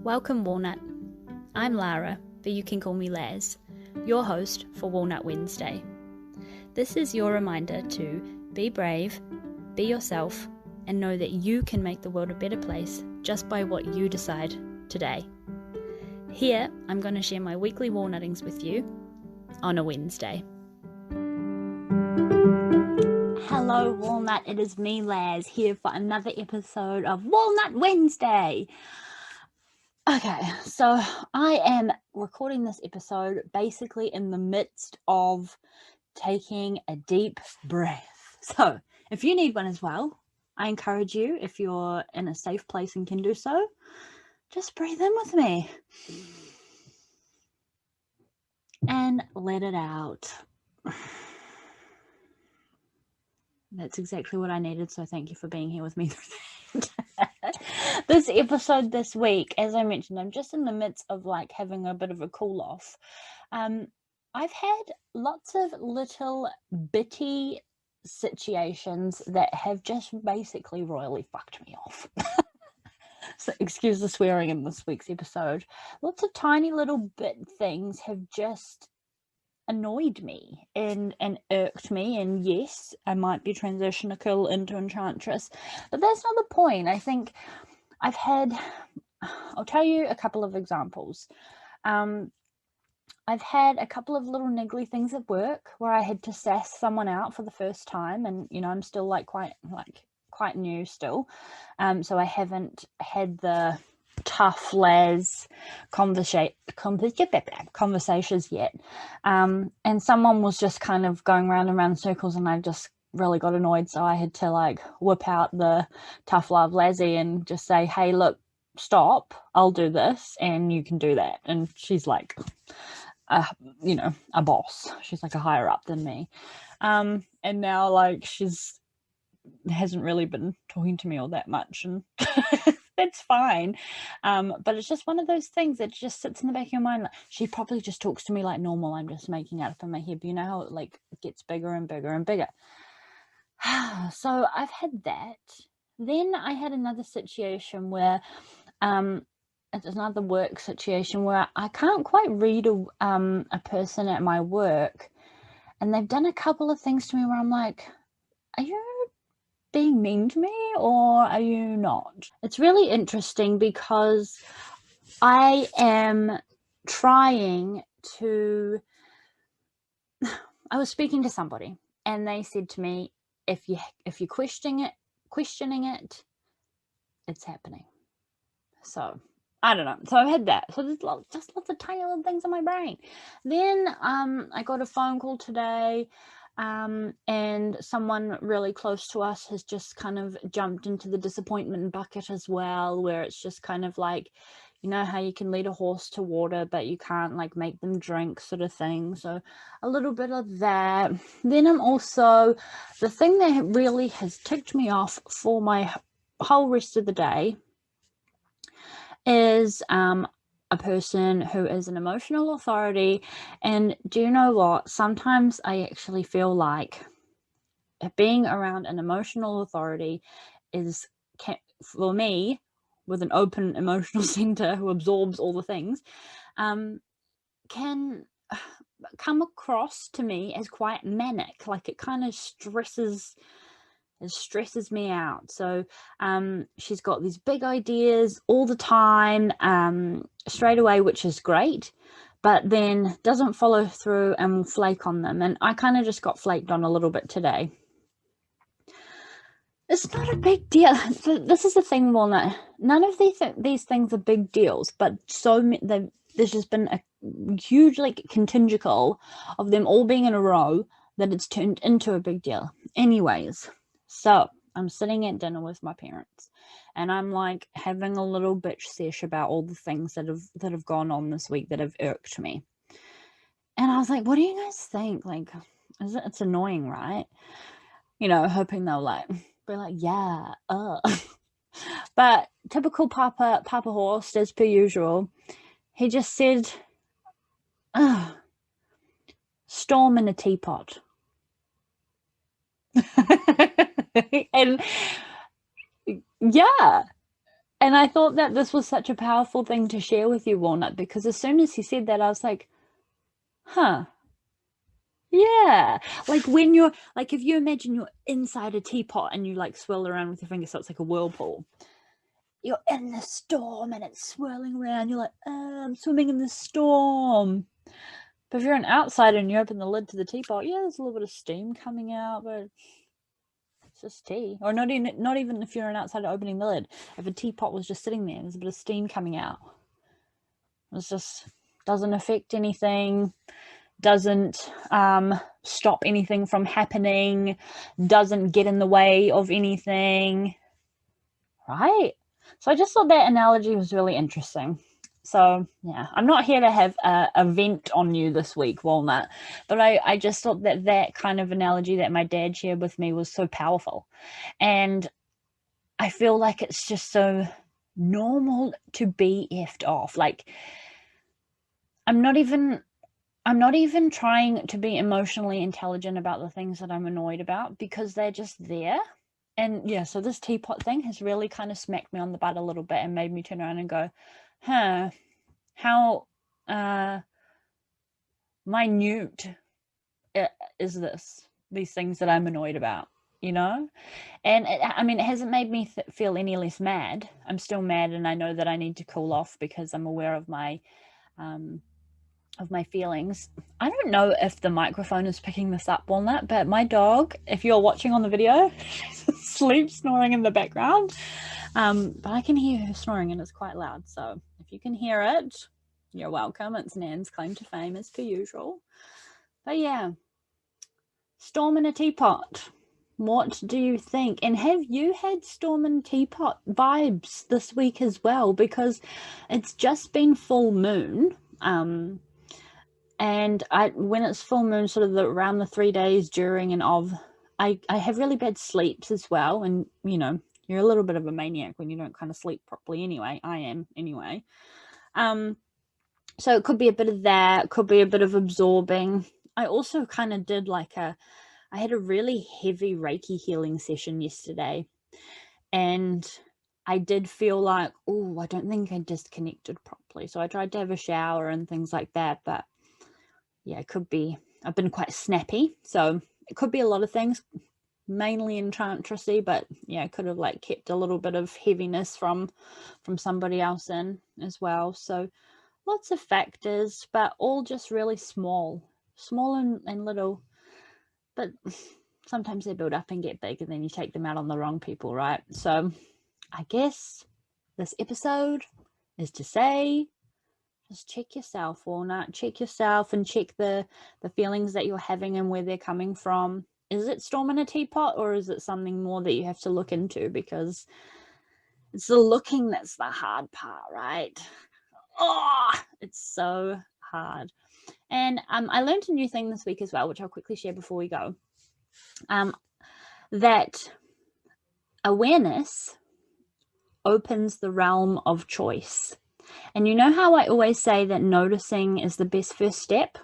Welcome, Walnut. I'm Lara, but you can call me Laz, your host for Walnut Wednesday. This is your reminder to be brave, be yourself, and know that you can make the world a better place just by what you decide today. Here, I'm going to share my weekly walnuttings with you on a Wednesday. Hello, Walnut. It is me, Laz, here for another episode of Walnut Wednesday. Okay, so I am recording this episode basically in the midst of taking a deep breath. So if you need one as well, I encourage you, if you're in a safe place and can do so, just breathe in with me and let it out. That's exactly what I needed, so thank you for being here with me through that. This episode this week, as I mentioned, I'm just in the midst of having a bit of a cool off. I've had lots of little bitty situations that have just basically royally fucked me off. So excuse the swearing in this week's episode. Lots of tiny little bit things have just annoyed me and irked me, and yes, I might be transitional into Enchantress, but that's not the point. I think I'll tell you a couple of examples. I've had a couple of little niggly things at work where I had to sass someone out for the first time, and I'm still quite new still, so I haven't had the tough Laz conversations yet, and someone was just kind of going round and round in circles, and I just really got annoyed, so I had to whip out the tough love Lazzy and just say, hey, look, stop, I'll do this and you can do that. And she's like a boss, she's like a higher up than me, and now she's hasn't really been talking to me all that much, and that's fine, but it's just one of those things that just sits in the back of your mind. She probably just talks to me like normal, I'm just making it up in my head, but you know how it gets bigger and bigger and bigger. So I've had that. Then I had another situation where it's another work situation where I can't quite read a person at my work, and they've done a couple of things to me where I'm like, are you being mean to me or are you not? It's really interesting because I am trying to I was speaking to somebody and they said to me, if you're questioning it, it's happening. So I don't know. So I've had that. So there's just lots of tiny little things in my brain. Then I got a phone call today, and someone really close to us has just kind of jumped into the disappointment bucket as well, where it's just kind of like, you know how you can lead a horse to water but you can't make them drink, sort of thing. So a little bit of that. Then I'm also, the thing that really has ticked me off for my whole rest of the day is a person who is an emotional authority. And do you know what? Sometimes I actually feel like being around an emotional authority for me, with an open emotional center who absorbs all the things, can come across to me as quite manic. It kind of stresses me out. So she's got these big ideas all the time, straight away, which is great, but then doesn't follow through and will flake on them. And I kind of just got flaked on a little bit today. It's not a big deal. This is the thing, Walnut. None of these things are big deals, but there's just been a huge contingent of them all being in a row that it's turned into a big deal. Anyways, so I'm sitting at dinner with my parents, and I'm having a little bitch sesh about all the things that have gone on this week that have irked me. And I was like, what do you guys think? It's annoying, right? Hoping they'll be like, yeah, but typical Papa Horse, as per usual, he just said, storm in a teapot. And yeah, And I thought that this was such a powerful thing to share with you, Walnut, because as soon as he said that, I was like, huh, yeah. Like when you're, like if you imagine you're inside a teapot and you like swirl around with your fingers, so it's like a whirlpool. You're in the storm and it's swirling around. You're like, I'm swimming in the storm. But if you're an outsider and you open the lid to the teapot, yeah, there's a little bit of steam coming out, but it's just tea. Or not even if you're an outsider opening the lid. If a teapot was just sitting there, there's a bit of steam coming out. It's just doesn't affect anything, doesn't stop anything from happening, doesn't get in the way of anything, right? So I just thought that analogy was really interesting. So yeah, I'm not here to have a vent on you this week, Walnut, but I just thought that kind of analogy that my dad shared with me was so powerful. And I feel like it's just so normal to be effed off. Like I'm not even trying to be emotionally intelligent about the things that I'm annoyed about, because they're just there. And yeah, so this teapot thing has really kind of smacked me on the butt a little bit and made me turn around and go, huh, how minute is these things that I'm annoyed about, you know? And it hasn't made me feel any less mad. I'm still mad, and I know that I need to cool off because I'm aware of my feelings. I don't know if the microphone is picking this up, Walnut, but my dog, if you're watching on the video, she's asleep snoring in the background. But I can hear her snoring and it's quite loud. So if you can hear it, you're welcome. It's Nan's claim to fame as per usual. But yeah, storm in a teapot. What do you think? And have you had storm and teapot vibes this week as well? Because it's just been full moon. And when it's full moon, sort of around the 3 days during and of, I have really bad sleeps as well. And, you know, you're a little bit of a maniac when you don't kind of sleep properly anyway. I am anyway. So it could be a bit of that, could be a bit of absorbing. I also kind of did I had a really heavy Reiki healing session yesterday. And I did feel like, oh, I don't think I disconnected properly. So I tried to have a shower and things like that, but yeah, it could be, I've been quite snappy, so it could be a lot of things, mainly enchantressy, but yeah, I could have kept a little bit of heaviness from somebody else in as well. So lots of factors, but all just really small and little, but sometimes they build up and get big and then you take them out on the wrong people, right? So I guess this episode is to say, just check yourself, Walnut. Check yourself and check the feelings that you're having and where they're coming from. Is it storm in a teapot, or is it something more that you have to look into? Because it's the looking that's the hard part, right? Oh, it's so hard. And I learned a new thing this week as well, which I'll quickly share before we go. That awareness opens the realm of choice. And you know how I always say that noticing is the best first step?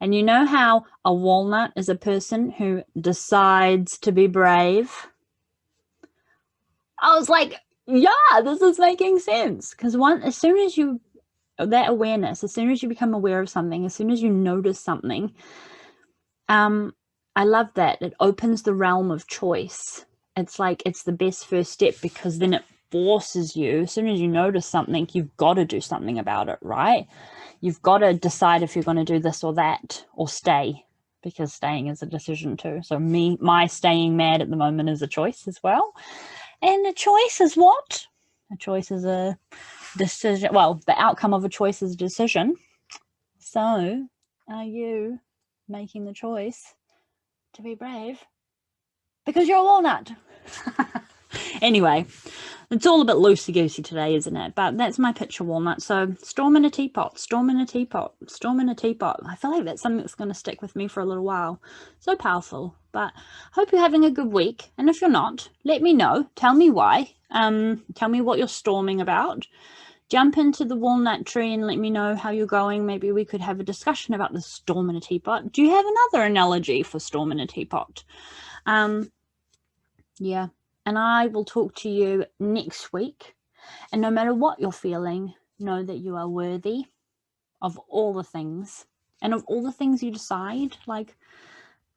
And you know how a walnut is a person who decides to be brave? I was like, yeah, this is making sense. Because as soon as you, that awareness, as soon as you become aware of something, as soon as you notice something, I love that. It opens the realm of choice. It's it's the best first step, because then it forces you, as soon as you notice something, you've got to do something about it, right? You've got to decide if you're going to do this or that, or stay, because staying is a decision too. So my staying mad at the moment is a choice as well. And a choice is what? A choice is a decision. Well, the outcome of a choice is a decision. So are you making the choice to be brave? Because you're a walnut. Anyway, it's all a bit loosey-goosey today, isn't it? But that's my picture, Walnut. So storm in a teapot, storm in a teapot, storm in a teapot. I feel like that's something that's going to stick with me for a little while. So powerful. But hope you're having a good week. And if you're not, let me know. Tell me why. Tell me what you're storming about. Jump into the walnut tree and let me know how you're going. Maybe we could have a discussion about the storm in a teapot. Do you have another analogy for storm in a teapot? Yeah. And I will talk to you next week. And no matter what you're feeling, know that you are worthy of all the things, and of all the things you decide. Like,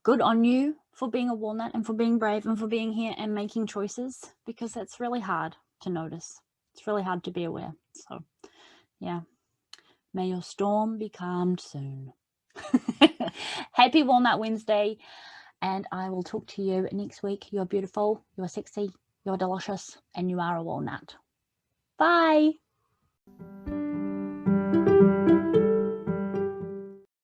good on you for being a walnut and for being brave and for being here and making choices, because that's really hard to notice. It's really hard to be aware. So yeah, may your storm be calmed soon. Happy Walnut Wednesday, and I will talk to you next week. You're beautiful, you're sexy, you're delicious, and you are a walnut. Bye.